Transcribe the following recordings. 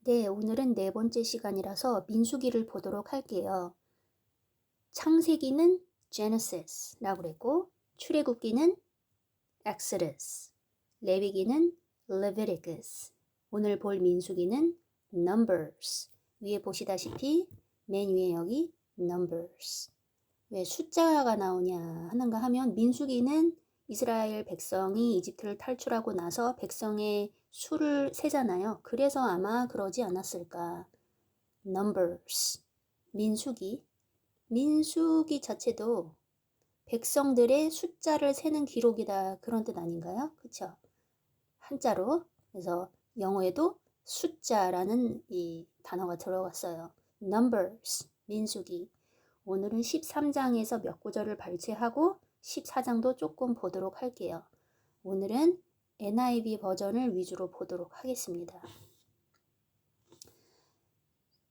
네, 오늘은 네 번째 시간이라서 민수기를 보도록 할게요. 창세기는 Genesis라고 그랬고, 출애굽기는 Exodus, 레위기는 Leviticus, 오늘 볼 민수기는 Numbers. 위에 보시다시피 맨 위에 여기 Numbers. 왜 숫자가 나오냐 하는가 하면 민수기는 이스라엘 백성이 이집트를 탈출하고 나서 백성의 수를 세잖아요. 그래서 아마 그러지 않았을까. Numbers, 민수기. 민수기 자체도 백성들의 숫자를 세는 기록이다. 그런 뜻 아닌가요? 그쵸? 한자로. 그래서 영어에도 숫자라는 이 단어가 들어갔어요. Numbers, 민수기. 오늘은 13장에서 몇 구절을 발췌하고 14장도 조금 보도록 할게요. 오늘은 NIV 버전을 위주로 보도록 하겠습니다.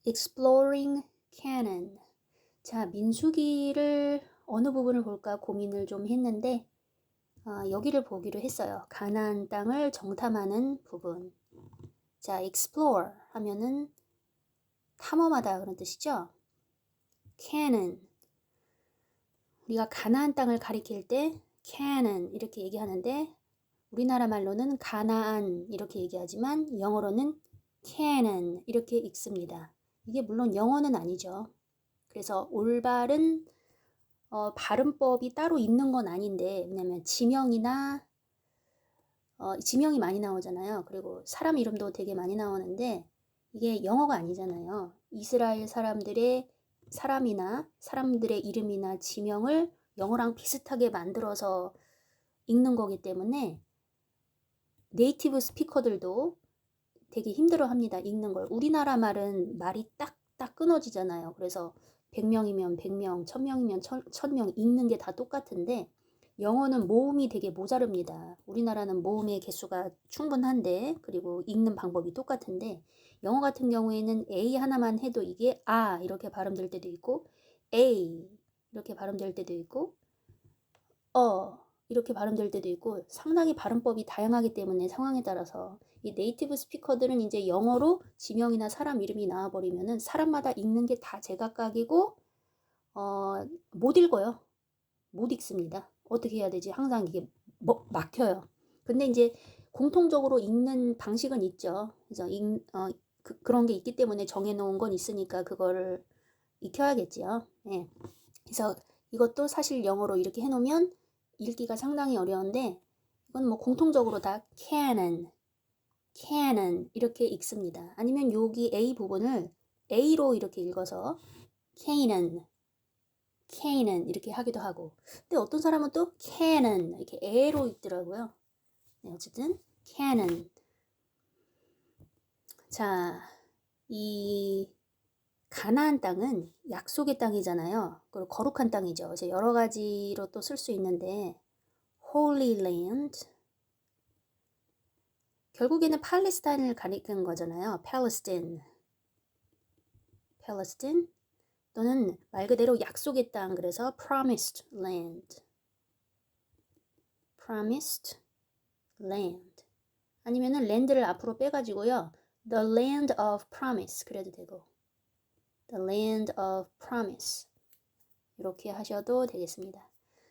Exploring Canaan. 자, 민수기를 어느 부분을 볼까 고민을 좀 했는데 여기를 보기로 했어요. 가나안 땅을 정탐하는 부분. 자, explore 하면은 탐험하다 그런 뜻이죠. Canaan. 우리가 가나안 땅을 가리킬 때 Canaan 이렇게 얘기하는데 우리나라 말로는 가나안 이렇게 얘기하지만 영어로는 Canaan 이렇게 읽습니다. 이게 물론 영어는 아니죠. 그래서 올바른 발음법이 따로 있는 건 아닌데 왜냐면 지명이나 지명이 많이 나오잖아요. 그리고 사람 이름도 되게 많이 나오는데 이게 영어가 아니잖아요. 이스라엘 사람들의 사람이나 사람들의 이름이나 지명을 영어랑 비슷하게 만들어서 읽는 거기 때문에 네이티브 스피커들도 되게 힘들어합니다. 읽는 걸. 우리나라 말은 말이 딱딱 끊어지잖아요. 그래서 100명이면 100명, 1000명이면 1000명 읽는 게 다 똑같은데 영어는 모음이 되게 모자릅니다. 우리나라는 모음의 개수가 충분한데 그리고 읽는 방법이 똑같은데 영어 같은 경우에는 A 하나만 해도 이게 아 이렇게 발음될 때도 있고 A 이렇게 발음될 때도 있고 이렇게 발음될 때도 있고 상당히 발음법이 다양하기 때문에 상황에 따라서 이 네이티브 스피커들은 이제 영어로 지명이나 사람 이름이 나와버리면은 사람마다 읽는 게 다 제각각이고 못 읽어요. 못 읽습니다. 어떻게 해야 되지? 항상 이게 막혀요. 근데 이제 공통적으로 읽는 방식은 있죠. 그래서 그런 게 있기 때문에 정해놓은 건 있으니까 그거를 익혀야겠지요. 예. 그래서 이것도 사실 영어로 이렇게 해놓으면 읽기가 상당히 어려운데 이건 뭐 공통적으로 다 canon 이렇게 읽습니다. 아니면 여기 A 부분을 A로 이렇게 읽어서 Canaan 이렇게 하기도 하고 근데 어떤 사람은 또 Canaan 이렇게 A로 읽더라고요. 네, 어쨌든 Canaan. 자, 이 가나안 땅은 약속의 땅이잖아요. 그리고 거룩한 땅이죠. 그래서 여러 가지로 또 쓸 수 있는데 Holy Land 결국에는 팔레스타인을 가리키는 거잖아요. Palestine 또는 말 그대로 약속의 땅 그래서 Promised Land 아니면은 land를 앞으로 빼가지고요. The Land of Promise 그래도 되고 The Land of Promise 이렇게 하셔도 되겠습니다.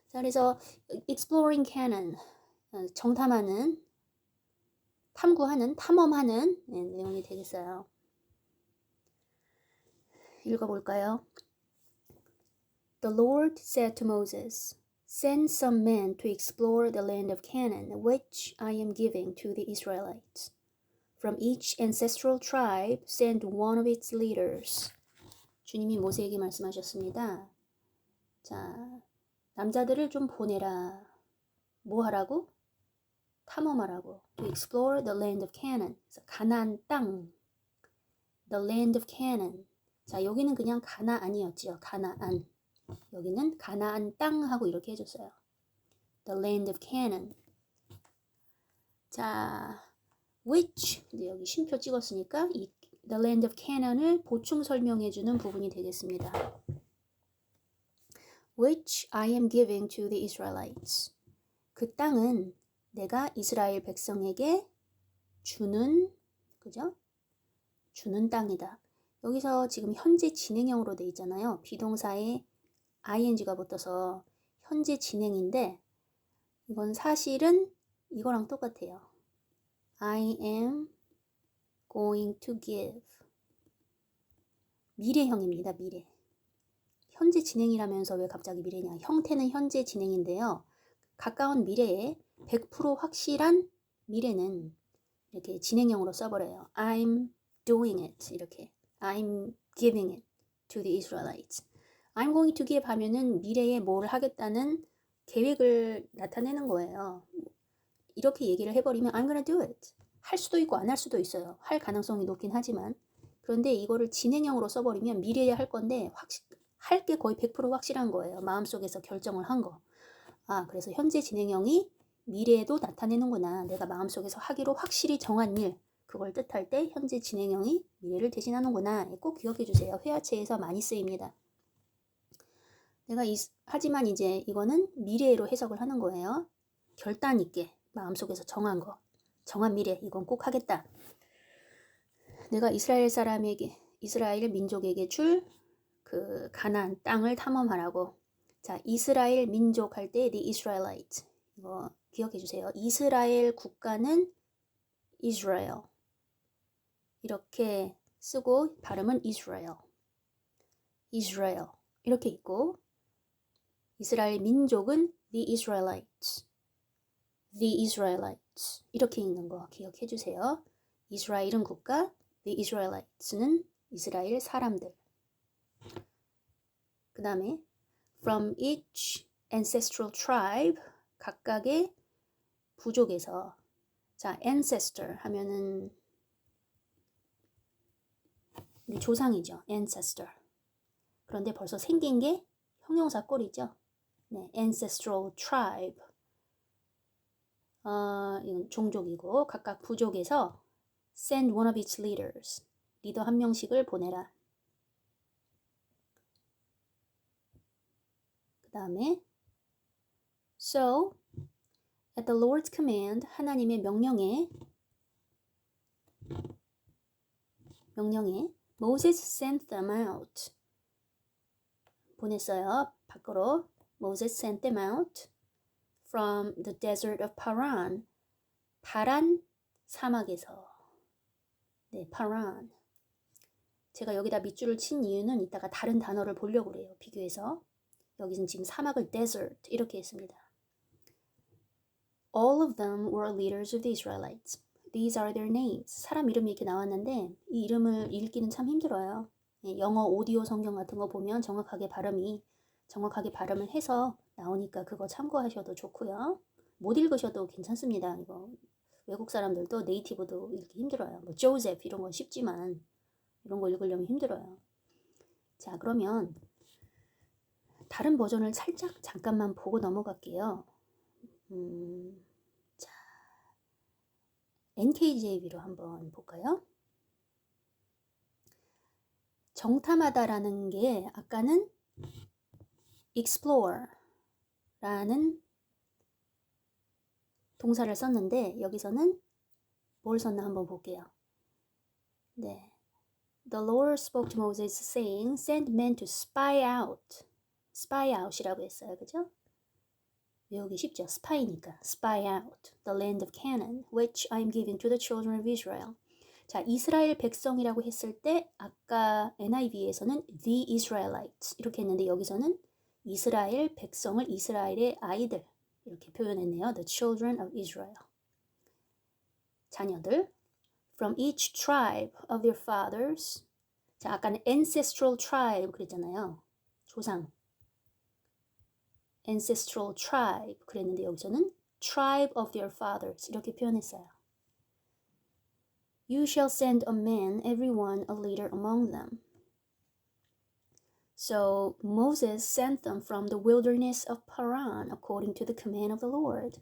자, 그래서 Exploring Canaan 정탐하는 탐구하는 탐험하는 내용이 되겠어요. 읽어볼까요? The Lord said to Moses, Send some men to explore the land of Canaan, which I am giving to the Israelites. From each ancestral tribe, send one of its leaders. 주님이 모세에게 말씀하셨습니다. 자, 남자들을 좀 보내라. 뭐 하라고? 탐험하라고. To explore the land of Canaan. 가나안 땅. The land of Canaan. 자, 여기는 그냥 가나안이었지요. 가나안. 여기는 가나안 땅하고 이렇게 해줬어요. The land of Canaan. 자, which 여기 쉼표 찍었으니까 이 The land of Canaan을 보충 설명해주는 부분이 되겠습니다. Which I am giving to the Israelites. 그 땅은 내가 이스라엘 백성에게 주는 그죠? 주는 땅이다. 여기서 지금 현재 진행형으로 돼 있잖아요. 비동사에 ing가 붙어서 현재 진행인데 이건 사실은 이거랑 똑같아요. I am going to give. 미래형입니다. 미래. 현재 진행이라면서 왜 갑자기 미래냐. 형태는 현재 진행인데요. 가까운 미래에 100% 확실한 미래는 이렇게 진행형으로 써버려요. I'm doing it. 이렇게. I'm giving it to the Israelites. I'm going to give 하면은 미래에 뭘 하겠다는 계획을 나타내는 거예요. 이렇게 얘기를 해버리면 I'm gonna do it. 할 수도 있고 안 할 수도 있어요. 할 가능성이 높긴 하지만. 그런데 이거를 진행형으로 써버리면 미래에 할 건데 할 게 거의 100% 확실한 거예요. 마음속에서 결정을 한 거. 아, 그래서 현재 진행형이 미래에도 나타내는구나. 내가 마음속에서 하기로 확실히 정한 일. 그걸 뜻할 때 현재 진행형이 미래를 대신하는구나. 꼭 기억해 주세요. 회화체에서 많이 쓰입니다. 하지만 이제 이거는 미래로 해석을 하는 거예요. 결단 있게 마음속에서 정한 거. 정한 미래. 이건 꼭 하겠다. 내가 이스라엘 민족에게 줄 그 가나안 땅을 탐험하라고. 자, 이스라엘 민족 할 때 the Israelites. 이거 기억해 주세요. 이스라엘 국가는 Israel. 이렇게 쓰고 발음은 Israel. Israel. 이렇게 있고 이스라엘 민족은 the Israelites. The Israelites. 이렇게 읽는 거 기억해 주세요. 이스라엘은 국가, the Israelites는 이스라엘 사람들. 그 다음에 from each ancestral tribe, 각각의 부족에서. 자, ancestor 하면은 우리 조상이죠. ancestor. 그런데 벌써 생긴 게 형용사 꼴이죠. 네, ancestral tribe. 이건 종족이고 각각 부족에서 send one of its leaders. 리더 한 명씩을 보내라. 그 다음에 So, at the Lord's command, 하나님의 명령에 Moses sent them out. 보냈어요. 밖으로. Moses sent them out from the desert of Paran. 파란 사막에서. 네, 파란. 제가 여기다 밑줄을 친 이유는 이따가 다른 단어를 보려고 그래요. 비교해서. 여기는 지금 사막을 desert 이렇게 했습니다. All of them were leaders of the Israelites. These are their names. 사람 이름이 이렇게 나왔는데 이 이름을 읽기는 참 힘들어요. 영어 오디오 성경 같은 거 보면 정확하게 발음을 해서 나오니까 그거 참고하셔도 좋고요. 못 읽으셔도 괜찮습니다. 이거 외국 사람들도 네이티브도 읽기 힘들어요. 뭐 조셉 이런 건 쉽지만 이런 거 읽으려면 힘들어요. 자, 그러면 다른 버전을 살짝 잠깐만 보고 넘어갈게요. 자, NKJV로 한번 볼까요? 정탐하다라는 게 아까는 explore라는 동사를 썼는데 여기서는 뭘 썼나 한번 볼게요. 네, The Lord spoke to Moses saying, send men to spy out. spy out이라고 했어요. 그죠? 외우기 쉽죠. spy니까. spy out the land of Canaan, which I am giving to the children of Israel. 자, 이스라엘 백성이라고 했을 때 아까 NIV에서는 the Israelites 이렇게 했는데 여기서는 이스라엘 백성을 이스라엘의 아이들 이렇게 표현했네요. The children of Israel. 자녀들. From each tribe of their fathers. 자, 아까는 ancestral tribe 그랬잖아요. 조상. ancestral tribe 그랬는데 여기서는 tribe of their fathers 이렇게 표현했어요. You shall send a man, everyone a leader among them. So Moses sent them from the wilderness of Paran according to the command of the Lord.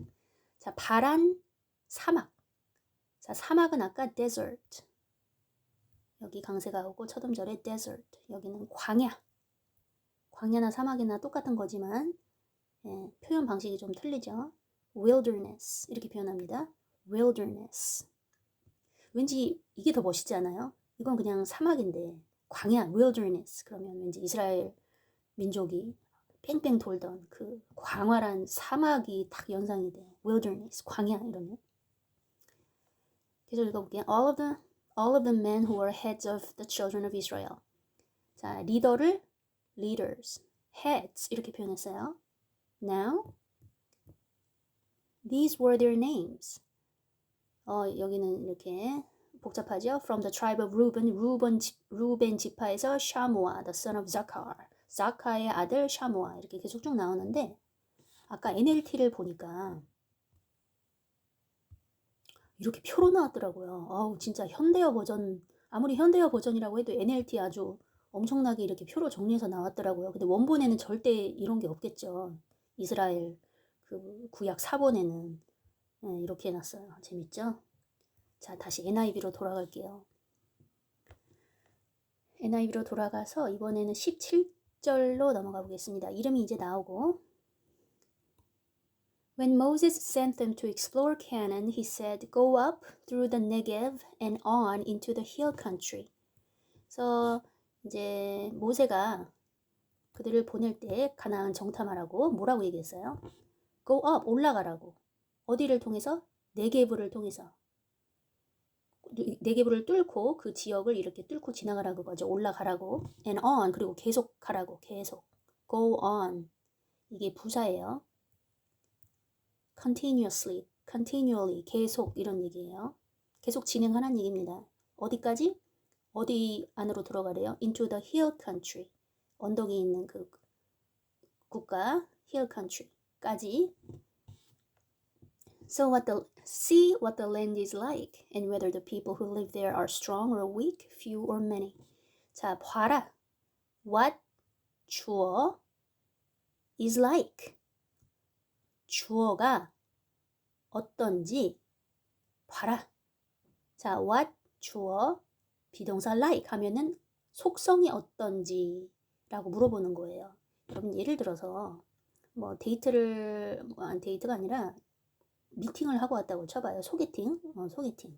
자, 파란 사막. 자, 사막은 아까 desert. 여기 강세가 오고 첫 음절에 desert. 여기는 광야. 광야나 사막이나 똑같은 거지만 표현 방식이 좀 틀리죠. wilderness 이렇게 표현합니다. wilderness. 왠지 이게 더 멋있지 않아요? 이건 그냥 사막인데 광야, wilderness 그러면 왠지 이스라엘 민족이 뺑뺑 돌던 그 광활한 사막이 딱 연상이 돼. wilderness, 광야 이러면. 계속 읽어볼게요. all of the men who were heads of the children of Israel. 자, 리더를 leaders, heads 이렇게 표현했어요. Now, these were their names. 여기는 이렇게 복잡하죠. From the tribe of Reuben, 루벤 지파에서 샤무아, the son of Zakar. 자카의 아들 샤무아 이렇게 계속 쭉 나오는데 아까 NLT를 보니까 이렇게 표로 나왔더라고요. 진짜 현대어 버전, 아무리 현대어 버전이라고 해도 NLT 아주 엄청나게 이렇게 표로 정리해서 나왔더라고요. 근데 원본에는 절대 이런 게 없겠죠. 이스라엘 그 구약 사본에는 이렇게 해놨어요. 재밌죠? 자, 다시 NIV로 돌아갈게요. NIV로 돌아가서 이번에는 17절로 넘어가 보겠습니다. 이름이 이제 나오고 When Moses sent them to explore Canaan, he said, Go up through the Negev and on into the hill country. 그래서 이제 모세가 그들을 보낼 때 가나안 정탐하라고 뭐라고 얘기했어요? Go up, 올라가라고. 어디를 통해서? 네게브를 통해서. 네게브를 뚫고 그 지역을 이렇게 뚫고 지나가라고 거죠. 올라가라고. And on, 그리고 계속 가라고. 계속. Go on. 이게 부사예요. continuously, continually, 계속 이런 얘기예요. 계속 진행하는 얘기입니다. 어디까지? 어디 안으로 들어가래요? Into the hill country. 언덕이 있는 그 국가, hill country까지. So see what the land is like, and whether the people who live there are strong or weak, few or many. 자, 봐라. What 주어 is like. 주어가 어떤지 봐라. 자, what 주어 비동사 like 하면은 속성이 어떤지 라고 물어보는 거예요. 여러분 예를 들어서 뭐 데이트가 아니라 미팅을 하고 왔다고 쳐봐요. 소개팅. 소개팅.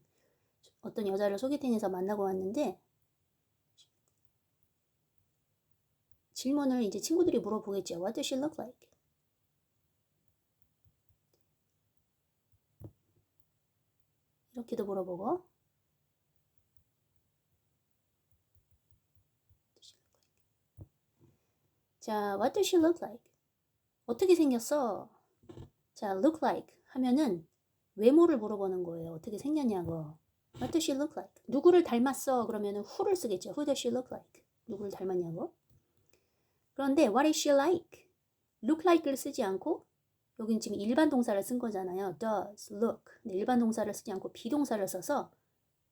어떤 여자를 소개팅에서 만나고 왔는데 질문을 이제 친구들이 물어보겠죠. What does she look like? 이렇게도 물어보고 자, what does she look like? 어떻게 생겼어? 자, look like 하면은 외모를 물어보는 거예요. 어떻게 생겼냐고. What does she look like? 누구를 닮았어? 그러면은 who를 쓰겠죠. Who does she look like? 누구를 닮았냐고. 그런데 what is she like? look like를 쓰지 않고 여긴 지금 일반 동사를 쓴 거잖아요. does, look. 근데 일반 동사를 쓰지 않고 비동사를 써서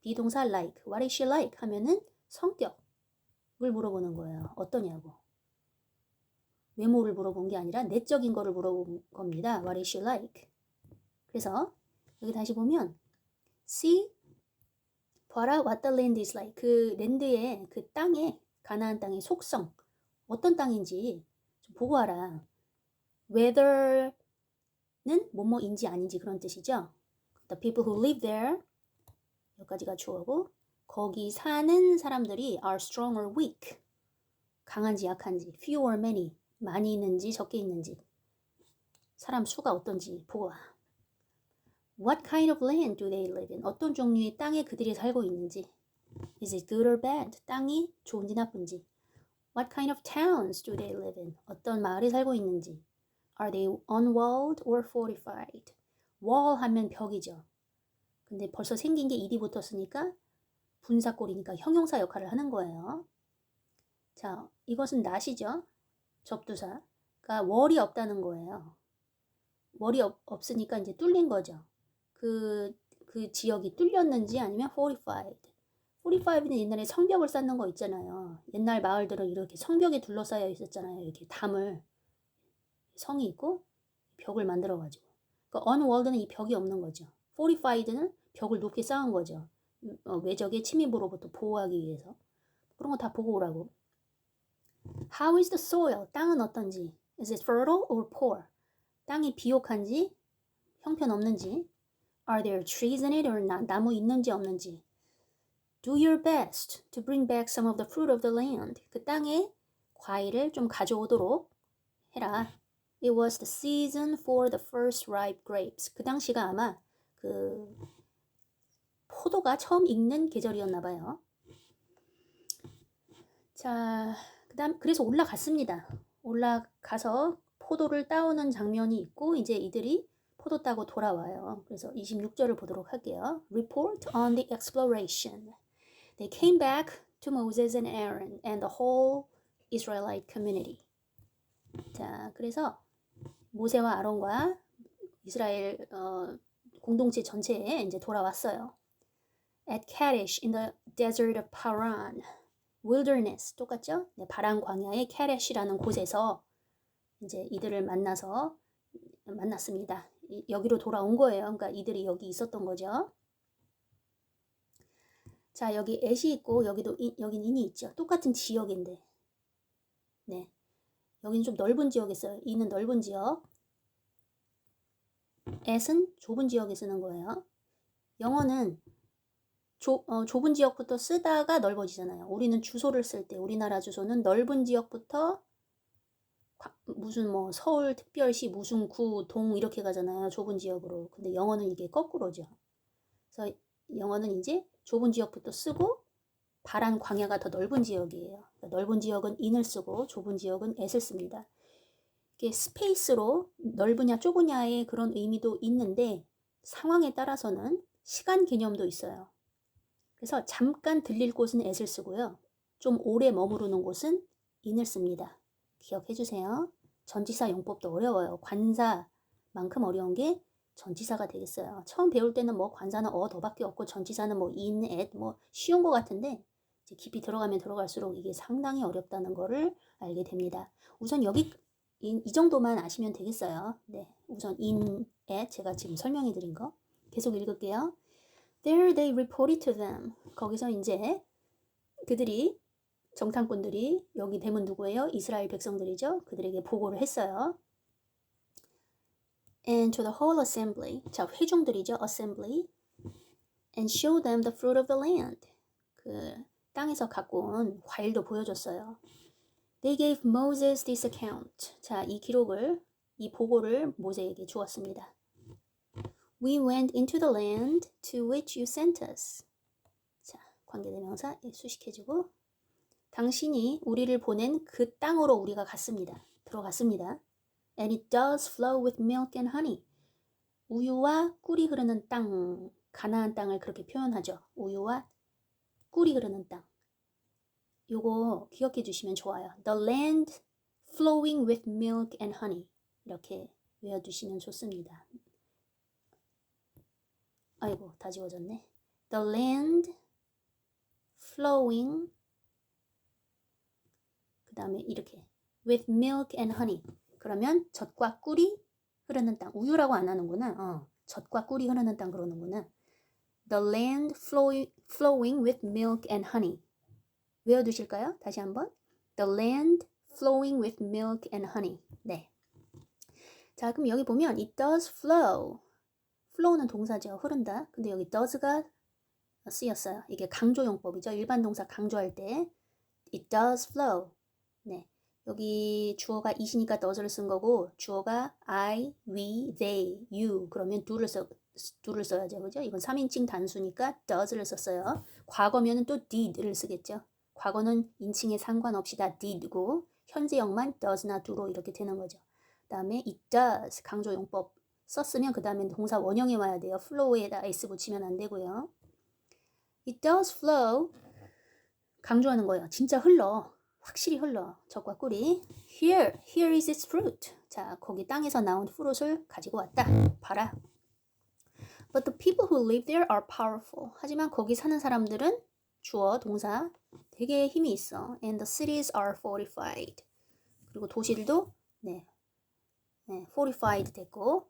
비동사 like, what is she like? 하면은 성격을 물어보는 거예요. 어떠냐고. 외모를 물어본 게 아니라 내적인 거를 물어본 겁니다. What is she like? 그래서 여기 다시 보면 see, 봐라 what the land is like. 그 랜드의 그 땅의 가나안 땅의 속성 어떤 땅인지 좀 보고 와라. whether는 뭐뭐인지 아닌지 그런 뜻이죠. The people who live there 여기까지가 주어고 거기 사는 사람들이 are strong or weak. 강한지 약한지 few or many. 많이 있는지 적게 있는지 사람 수가 어떤지 보고 와. What kind of land do they live in? 어떤 종류의 땅에 그들이 살고 있는지. Is it good or bad? 땅이 좋은지 나쁜지. What kind of towns do they live in? 어떤 마을에 살고 있는지. Are they unwalled or fortified? wall 하면 벽이죠. 근데 벌써 생긴 게 ed이 붙었으니까 분사꼴이니까 형용사 역할을 하는 거예요. 자, 이것은 not이죠. 접두사. 그러니까 wall이 없다는 거예요. wall이 없으니까 이제 뚫린 거죠. 그 지역이 뚫렸는지 아니면 fortified. fortified는 옛날에 성벽을 쌓는 거 있잖아요. 옛날 마을들은 이렇게 성벽에 둘러싸여 있었잖아요. 이렇게 담을 성이 있고 벽을 만들어가지고. 그러니까 unwalled는 이 벽이 없는 거죠. fortified는 벽을 높게 쌓은 거죠. 외적의 침입으로부터 보호하기 위해서. 그런 거 다 보고 오라고. How is the soil? 땅은 어떤지. Is it fertile or poor? 땅이 비옥한지 형편없는지. Are there trees in it or not? 나무 있는지 없는지. Do your best to bring back some of the fruit of the land. 그 땅에 과일을 좀 가져오도록 해라. It was the season for the first ripe grapes. 그 당시가 아마 그 포도가 처음 익는 계절이었나 봐요. 자, 그래서 올라갔습니다. 올라가서 포도를 따오는 장면이 있고 이제 이들이 포도 따고 돌아와요. 그래서 26절을 보도록 할게요. Report on the exploration. They came back to Moses and Aaron and the whole Israelite community. 자, 그래서 모세와 아론과 이스라엘 공동체 전체에 이제 돌아왔어요. At Kadesh in the desert of Paran. wilderness 똑같죠? 네, 바란 광야의 캐렛이라는 곳에서 이제 이들을 만났습니다. 여기로 돌아온 거예요. 그러니까 이들이 여기 있었던 거죠. 자, 여기 엣이 있고 여기는 인이 있죠. 똑같은 지역인데. 네. 여기는 좀 넓은 지역에 써요. 이는 넓은 지역. 엣은 좁은 지역에 쓰는 거예요. 영어는 좁은 지역부터 쓰다가 넓어지잖아요. 우리는 주소를 쓸 때 우리나라 주소는 넓은 지역부터 무슨 뭐 서울 특별시 무슨 구 동 이렇게 가잖아요. 좁은 지역으로. 근데 영어는 이게 거꾸로죠. 그래서 영어는 이제 좁은 지역부터 쓰고 바란 광야가 더 넓은 지역이에요. 그러니까 넓은 지역은 in을 쓰고 좁은 지역은 at을 씁니다. 이게 스페이스로 넓으냐 좁으냐의 그런 의미도 있는데 상황에 따라서는 시간 개념도 있어요. 그래서 잠깐 들릴 곳은 at을 쓰고요. 좀 오래 머무르는 곳은 in을 씁니다. 기억해 주세요. 전치사 용법도 어려워요. 관사만큼 어려운 게 전치사가 되겠어요. 처음 배울 때는 뭐 관사는 더밖에 없고 전치사는 뭐 in, at 뭐 쉬운 것 같은데 이제 깊이 들어가면 들어갈수록 이게 상당히 어렵다는 거를 알게 됩니다. 우선 여기 이 정도만 아시면 되겠어요. 네, 우선 in, at 제가 지금 설명해 드린 거 계속 읽을게요. There they reported to them. 거기서 이제 그들이 정탐꾼들이 여기 뱀은 누구예요? 이스라엘 백성들이죠. 그들에게 보고를 했어요. And to the whole assembly. 자, 회중들이죠. assembly. And show them the fruit of the land. 그 땅에서 갖고 온 과일도 보여줬어요. They gave Moses this account. 자, 이 보고를 모세에게 주었습니다. We went into the land to which you sent us. 자, 관계대명사 수식해주고 당신이 우리를 보낸 그 땅으로 우리가 갔습니다. 들어갔습니다. And it does flow with milk and honey. 우유와 꿀이 흐르는 땅, 가나안 땅을 그렇게 표현하죠. 우유와 꿀이 흐르는 땅. 요거 기억해 주시면 좋아요. The land flowing with milk and honey. 이렇게 외워두시면 좋습니다. 아이고, 다 지워졌네. The land flowing 그 다음에 이렇게 with milk and honey. 그러면 젖과 꿀이 흐르는 땅. 우유라고 안 하는구나. 젖과 꿀이 흐르는 땅 그러는구나. The land flowing with milk and honey. 외워두실까요? 다시 한번. The land flowing with milk and honey. 네. 자, 그럼 여기 보면 it does flow. flow는 동사죠. 흐른다. 근데 여기 does가 쓰였어요. 이게 강조용법이죠. 일반 동사 강조할 때 it does flow. 네. 여기 주어가 it이니까 does를 쓴 거고 주어가 I, we, they, you 그러면 do를 써야죠. 그죠? 이건 3인칭 단수니까 does를 썼어요. 과거면은 또 did를 쓰겠죠. 과거는 인칭에 상관없이 다 did고 현재형만 does나 do로 이렇게 되는 거죠. 그 다음에 it does 강조용법 썼으면 그 다음에 동사 원형에 와야 돼요. flow에다 s 붙이면 안 되고요. It does flow 강조하는 거예요. 진짜 흘러. 확실히 흘러. 젖과 꿀이. Here is its fruit. 자, 거기 땅에서 나온 fruit을 가지고 왔다. 봐라. But the people who live there are powerful. 하지만 거기 사는 사람들은 주어, 동사 되게 힘이 있어. And the cities are fortified. 그리고 도시들도 fortified 됐고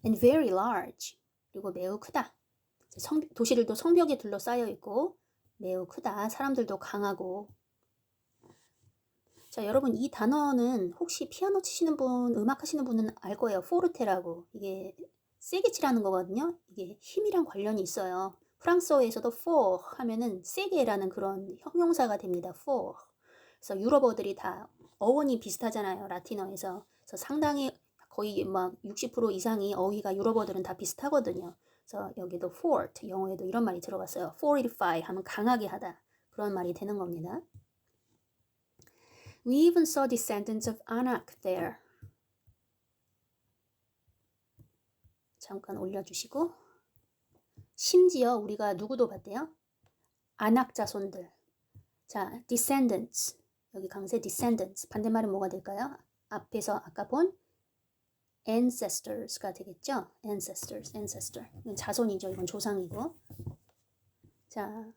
and very large. 그리고 매우 크다. 도시들도 성벽에 둘러싸여 있고 매우 크다. 사람들도 강하고. 자, 여러분 이 단어는 혹시 피아노 치시는 분, 음악 하시는 분은 알 거예요. 포르테라고. 이게 세게 치라는 거거든요. 이게 힘이랑 관련이 있어요. 프랑스어에서도 for 하면은 세게라는 그런 형용사가 됩니다. for. 그래서 유럽어들이 다 어원이 비슷하잖아요. 라틴어에서. 그래서 상당히 거의 막 60% 이상이 어휘가 유럽어들은 다 비슷하거든요. 그래서 여기도 fort, 영어에도 이런 말이 들어갔어요. fortify 하면 강하게 하다. 그런 말이 되는 겁니다. We even saw descendants of Anak there. 잠깐 올려주시고. 심지어 우리가 누구도 봤대요? 아낙 자손들. 자, descendants. 여기 강세 descendants. 반대말은 뭐가 될까요? 앞에서 아까 본 ancestors가 되겠죠? ancestor. 이건 자손이죠. 이건 조상이고. 자,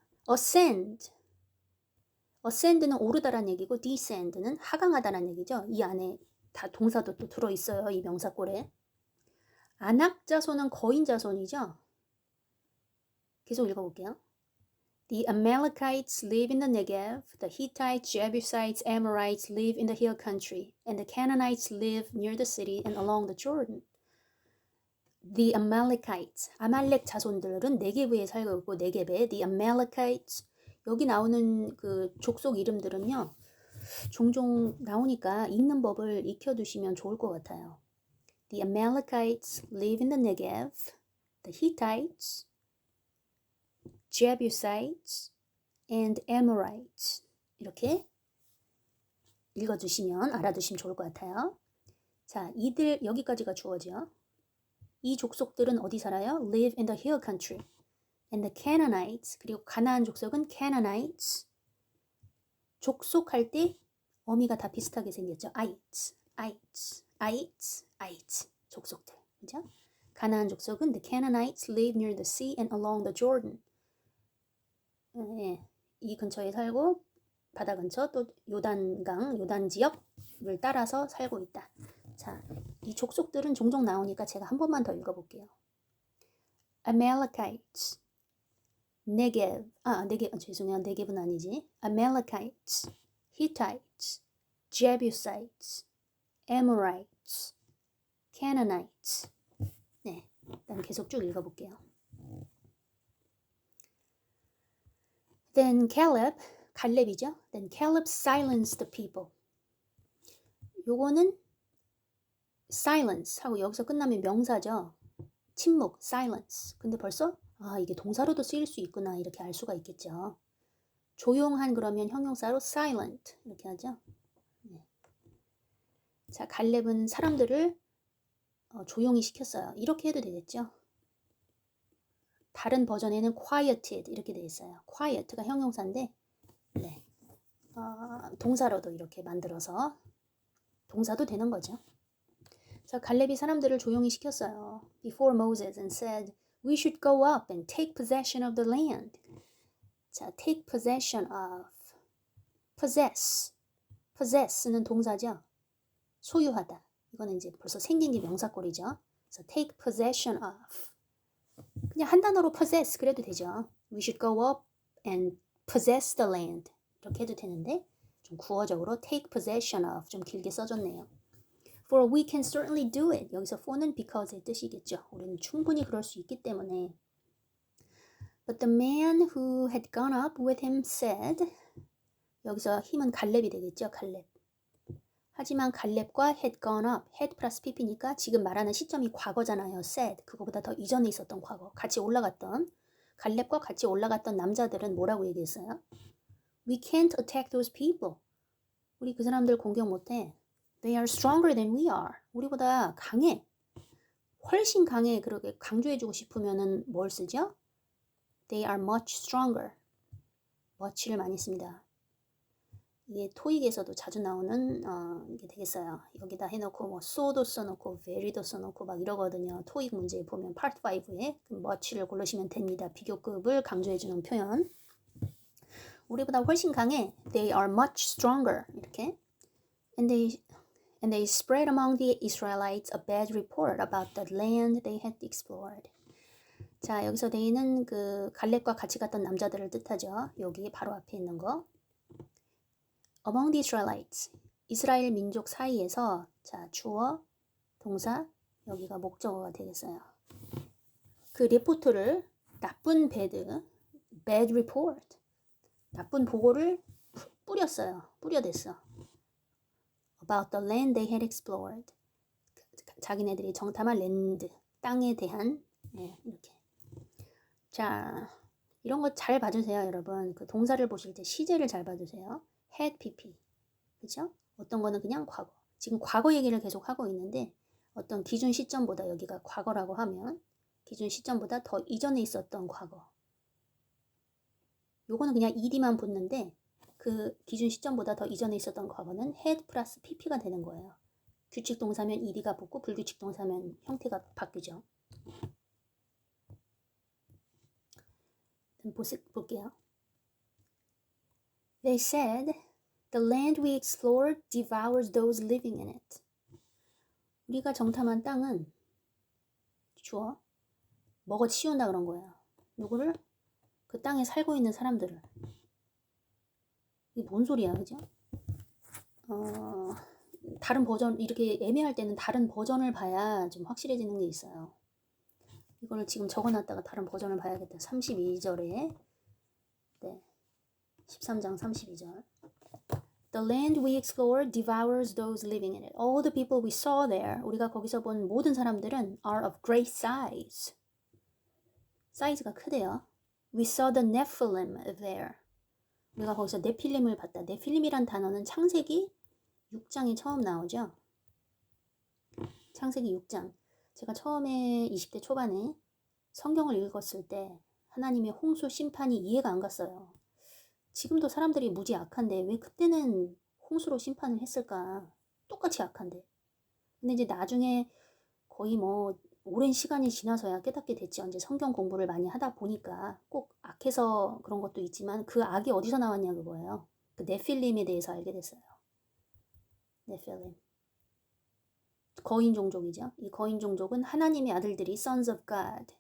ascend는 오르다란 얘기고 descend는 하강하다란 얘기죠. 이 안에 다 동사도 또 들어있어요. 이 명사꼴에. 아낙 자손은 거인 자손이죠. 계속 읽어볼게요. The Amalekites live in the Negev, the Hittites, Jebusites, Amorites live in the hill country, and the Canaanites live near the city and along the Jordan. The Amalekites, 아말렉 자손들은 네게브에 살고 있고 네게브에 the Amalekites, 여기 나오는 그 족속 이름들은요, 종종 나오니까 읽는 법을 익혀두시면 좋을 것 같아요. The Amalekites live in the Negev, the Hittites, Jebusites, and Amorites. 이렇게 읽어주시면 알아두시면 좋을 것 같아요. 자, 이들 여기까지가 주어죠. 이 족속들은 어디 살아요? Live in the hill country. And the Canaanites, 그리고 가나안 족속은 Canaanites. 족속할 때 어미가 다 비슷하게 생겼죠. ites. 족속들. 그죠? 가나안 족속은 the Canaanites live near the sea and along the Jordan. 예, 이 근처에 살고 바다 근처 또 요단강, 요단 지역을 따라서 살고 있다. 자, 이 족속들은 종종 나오니까 제가 한 번만 더 읽어볼게요. Amalekites, 죄송해요. 네겝은 아니지. Amalekites, Hittites, Jebusites, Amorites, Canaanites. 네, 일단 계속 쭉 읽어볼게요. Then Caleb, 갈렙이죠. Then Caleb silenced the people. 요거는 silence 하고 여기서 끝나면 명사죠. 침묵, silence. 근데 벌써 이게 동사로도 쓰일 수 있구나 이렇게 알 수가 있겠죠. 조용한 그러면 형용사로 silent 이렇게 하죠. 네. 자, 갈렙은 사람들을 조용히 시켰어요. 이렇게 해도 되겠죠. 다른 버전에는 quieted 이렇게 되어 있어요. quiet가 형용사인데 네. 동사로도 이렇게 만들어서 동사도 되는 거죠. 자, 갈렙이 사람들을 조용히 시켰어요. Before Moses and said, we should go up and take possession of the land. 자, take possession of, possess는 동사죠. 소유하다. 이거는 이제 벌써 생긴 게 명사꼴이죠. 그래서 take possession of. 그냥 한 단어로 possess 그래도 되죠. We should go up and possess the land. 이렇게 해도 되는데 좀 구어적으로 take possession of 좀 길게 써줬네요. For we can certainly do it. 여기서 for는 because의 뜻이겠죠. 우리는 충분히 그럴 수 있기 때문에. But the man who had gone up with him said. 여기서 힘은 갈렙이 되겠죠. 갈렙. 하지만 갈렙과 had gone up. had 플러스 pp니까 지금 말하는 시점이 과거잖아요. said. 그거보다 더 이전에 있었던 과거. 같이 올라갔던. 갈렙과 같이 올라갔던 남자들은 뭐라고 얘기했어요? We can't attack those people. 우리 그 사람들 공격 못해. They are stronger than we are. 우리보다 강해. 훨씬 강해. 그렇게 강조해주고 싶으면은 뭘 쓰죠? They are much stronger. much를 많이 씁니다. 이게 토익에서도 자주 나오는 이게 되겠어요. 여기다 해놓고 뭐 so도 써놓고 very도 써놓고 막 이러거든요. 토익 문제에 보면 part 5에 much를 고르시면 됩니다. 비교급을 강조해주는 표현. 우리보다 훨씬 강해. They are much stronger. 이렇게. And they spread among the Israelites a bad report about the land they had explored. 자, 여기서 they는 그 갈렙과 같이 갔던 남자들을 뜻하죠. 여기 바로 앞에 있는 거. Among the Israelites. 이스라엘 민족 사이에서 자, 주어, 동사, 여기가 목적어가 되겠어요. 그 리포트를 나쁜 bad report. 나쁜 보고를 뿌려댔어. About the land they had explored. 자기네들이 정탐한 랜드, 땅에 대한, 이렇게. 자, 이런 거 잘 봐주세요, 여러분. 그 동사를 보실 때 시제를 잘 봐주세요. had pp. 그죠? 어떤 거는 그냥 과거. 지금 과거 얘기를 계속 하고 있는데, 어떤 기준 시점보다 여기가 과거라고 하면, 기준 시점보다 더 이전에 있었던 과거. 요거는 그냥 ed만 붙는데, 그 기준 시점보다 더 이전에 있었던 과거는 had 플러스 pp가 되는 거예요. 규칙 동사면 ed가 붙고 불규칙 동사면 형태가 바뀌죠. 볼게요. They said, the land we explored devours those living in it. 우리가 정탐한 땅은 주어 먹어 치운다 그런 거예요. 누구를? 그 땅에 살고 있는 사람들을. 이게 뭔 소리야, 그죠? 다른 버전, 이렇게 애매할 때는 다른 버전을 봐야 좀 확실해지는 게 있어요. 이거를 지금 적어놨다가 다른 버전을 봐야겠다. 32절에 13장 32절. The land we explored devours those living in it. All the people we saw there, 우리가 거기서 본 모든 사람들은 are of great size. 사이즈가 크대요. We saw the Nephilim there. 우리가 거기서 네필림을 봤다. 네필림이란 단어는 창세기 6장에 처음 나오죠. 창세기 6장. 제가 처음에 20대 초반에 성경을 읽었을 때 하나님의 홍수 심판이 이해가 안 갔어요. 지금도 사람들이 무지 악한데 왜 그때는 홍수로 심판을 했을까? 똑같이 악한데. 근데 이제 나중에 거의 뭐 오랜 시간이 지나서야 깨닫게 됐죠. 이제 성경 공부를 많이 하다 보니까 꼭 악해서 그런 것도 있지만 그 악이 어디서 나왔냐 그거예요. 그 네필림에 대해서 알게 됐어요. 네필림. 거인 종족이죠. 이 거인 종족은 하나님의 아들들이 sons of God,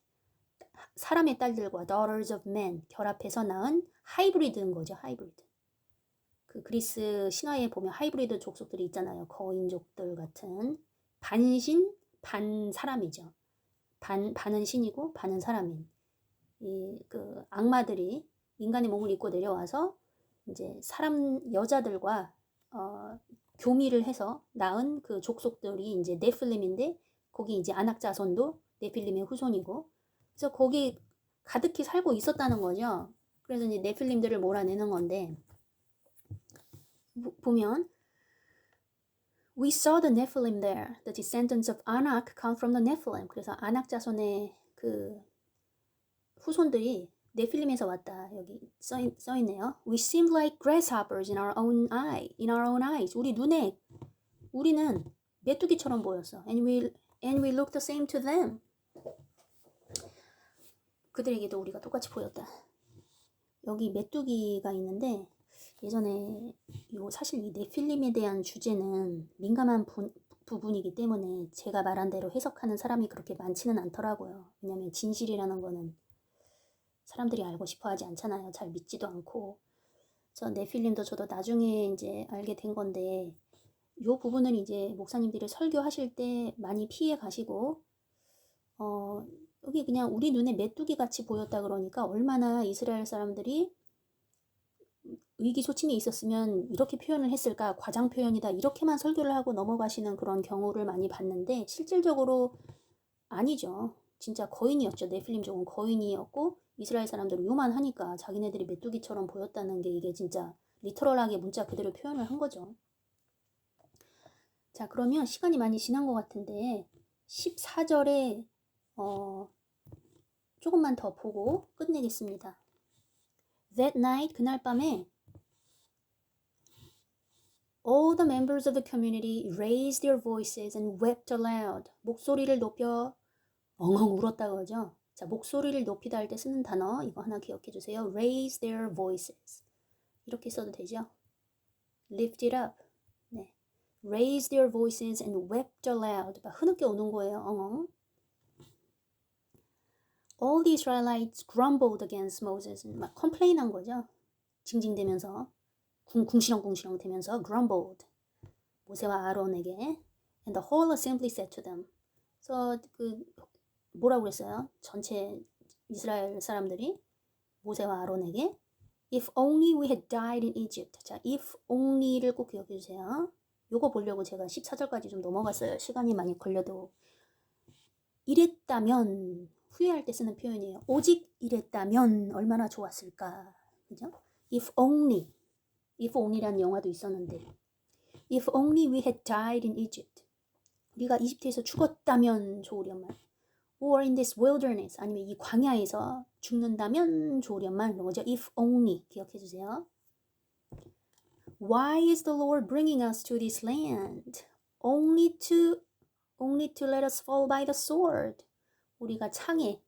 사람의 딸들과 daughters of men 결합해서 낳은 하이브리드인 거죠. 하이브리드. 그 그리스 신화에 보면 하이브리드 족속들이 있잖아요. 거인족들 같은 반신 반 사람이죠. 반은 신이고 반은 사람인 이 그 악마들이 인간의 몸을 입고 내려와서 이제 사람 여자들과 교미를 해서 낳은 그 족속들이 이제 네필림인데 거기 이제 아낙 자손도 네필림의 후손이고 그래서 거기 가득히 살고 있었다는 거죠. 그래서 이제 네필림들을 몰아내는 건데 보면 We saw the Nephilim there. The descendants of Anak come from the Nephilim. 그래서 아낙 자손의 그 후손들이 네필림에서 왔다. 여기 써 있네요. We seemed like grasshoppers in our own eyes. 우리는 메뚜기처럼 보였어. And we looked the same to them. 그들에게도 우리가 똑같이 보였다. 여기 메뚜기가 있는데 예전에 사실 이 네필림에 대한 주제는 민감한 부분이기 때문에 제가 말한 대로 해석하는 사람이 그렇게 많지는 않더라고요. 왜냐하면 진실이라는 거는 사람들이 알고 싶어 하지 않잖아요. 잘 믿지도 않고. 저 네필림도 저도 나중에 이제 알게 된 건데 이 부분은 이제 목사님들이 설교하실 때 많이 피해 가시고 여기 그냥 우리 눈에 메뚜기 같이 보였다 그러니까 얼마나 이스라엘 사람들이 의기소침이 있었으면 이렇게 표현을 했을까? 과장 표현이다. 이렇게만 설교를 하고 넘어가시는 그런 경우를 많이 봤는데 실질적으로 아니죠. 진짜 거인이었죠. 네필림족은 거인이었고 이스라엘 사람들은 요만하니까 자기네들이 메뚜기처럼 보였다는 게 이게 진짜 리터럴하게 문자 그대로 표현을 한 거죠. 자, 그러면 시간이 많이 지난 것 같은데 14절에 조금만 더 보고 끝내겠습니다. That night, 그날 밤에 All the members of the community raised their voices and wept aloud. 목소리를 높여 엉엉 울었다 그러죠. 자, 목소리를 높이다 할 때 쓰는 단어 이거 하나 기억해 주세요. Raise their voices. 이렇게 써도 되죠. Lift it up. 네. Raise their voices and wept aloud. 막 흐느껴 우는 거예요. 엉엉. All the Israelites grumbled against Moses. 막 컴플레인한 거죠. 징징대면서. 궁시렁궁시렁 되면서 grumbled. 모세와 아론에게. And the whole assembly said to them. 그래서 뭐라고 그랬어요? 전체 이스라엘 사람들이 모세와 아론에게 If only we had died in Egypt. 자, if only를 꼭 기억해 주세요. 요거 보려고 제가 14절까지 좀 넘어갔어요. 시간이 많이 걸려도. 이랬다면 후회할 때 쓰는 표현이에요. 오직 이랬다면 얼마나 좋았을까. 그죠? If only라는 영화도 있었는데 If only we had died in Egypt. 우리가 이집트에서 죽었다면 좋으련만. Or in this wilderness. 아니면 이 광야에서 죽는다면 좋으련만. 이런 거죠. If only. 기억해 주세요. Why is the Lord bringing us to this land? Only to let us fall by the sword. 우리가 창에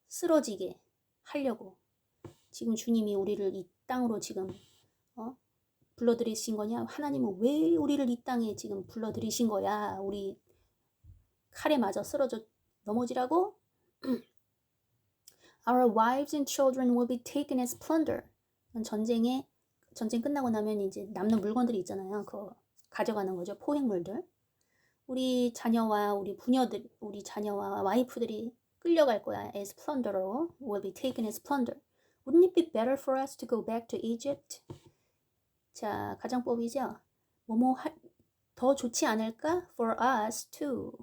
쓰러지게 하려고. 지금 주님이 우리를 이 땅으로 지금 불러들이신 거냐? 하나님은 왜 우리를 이 땅에 지금 불러들이신 거야? 우리 칼에 맞아 쓰러져 넘어지라고? Our wives and children will be taken as plunder. 전쟁 끝나고 나면 이제 남는 물건들이 있잖아요. 그거 가져가는 거죠. 포획물들. 우리 자녀와 우리 부녀들, 우리 자녀와 와이프들이 끌려갈 거야. as plunder로. will be taken as plunder. Wouldn't it be better for us to go back to Egypt? 자, 가정법이죠. 더 좋지 않을까? For us to.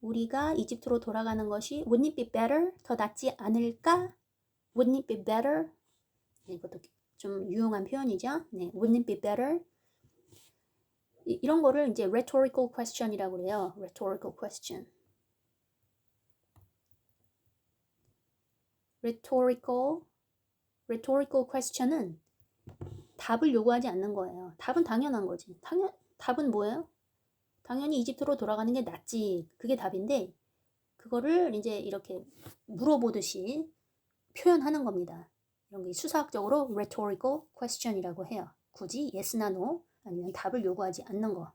우리가 이집트로 돌아가는 것이 Wouldn't it be better? 더 낫지 않을까? Wouldn't it be better? 네, 이것도 좀 유용한 표현이죠. 네, Wouldn't it be better? 이런 거를 이제 rhetorical question이라고 그래요. rhetorical question. rhetorical question은 답을 요구하지 않는 거예요. 답은 당연한 거지. 답은 뭐예요? 당연히 이집트로 돌아가는 게 낫지. 그게 답인데 그거를 이제 이렇게 물어보듯이 표현하는 겁니다. 이런 게 수사학적으로 rhetorical question이라고 해요. 굳이 yes나 no 아니면 답을 요구하지 않는 거.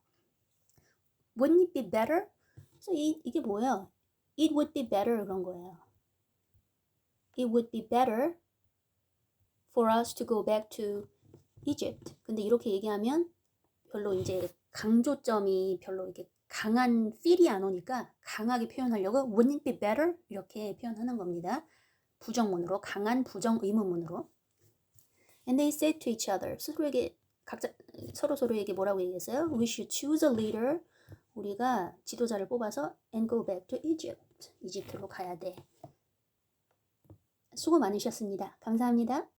Wouldn't it be better? 그래서 이게 뭐예요? It would be better 그런 거예요. It would be better for us to go back to Egypt. 근데 이렇게 얘기하면 별로 이제 강조점이 별로 이렇게 강한 feel이 안 오니까 강하게 표현하려고 Wouldn't it be better? 이렇게 표현하는 겁니다. 부정문으로, 강한 부정 의문문으로. And they said to each other. 서로에게 뭐라고 얘기했어요? We should choose a leader. 우리가 지도자를 뽑아서 and go back to Egypt. 이집트로 가야 돼. 수고 많으셨습니다. 감사합니다.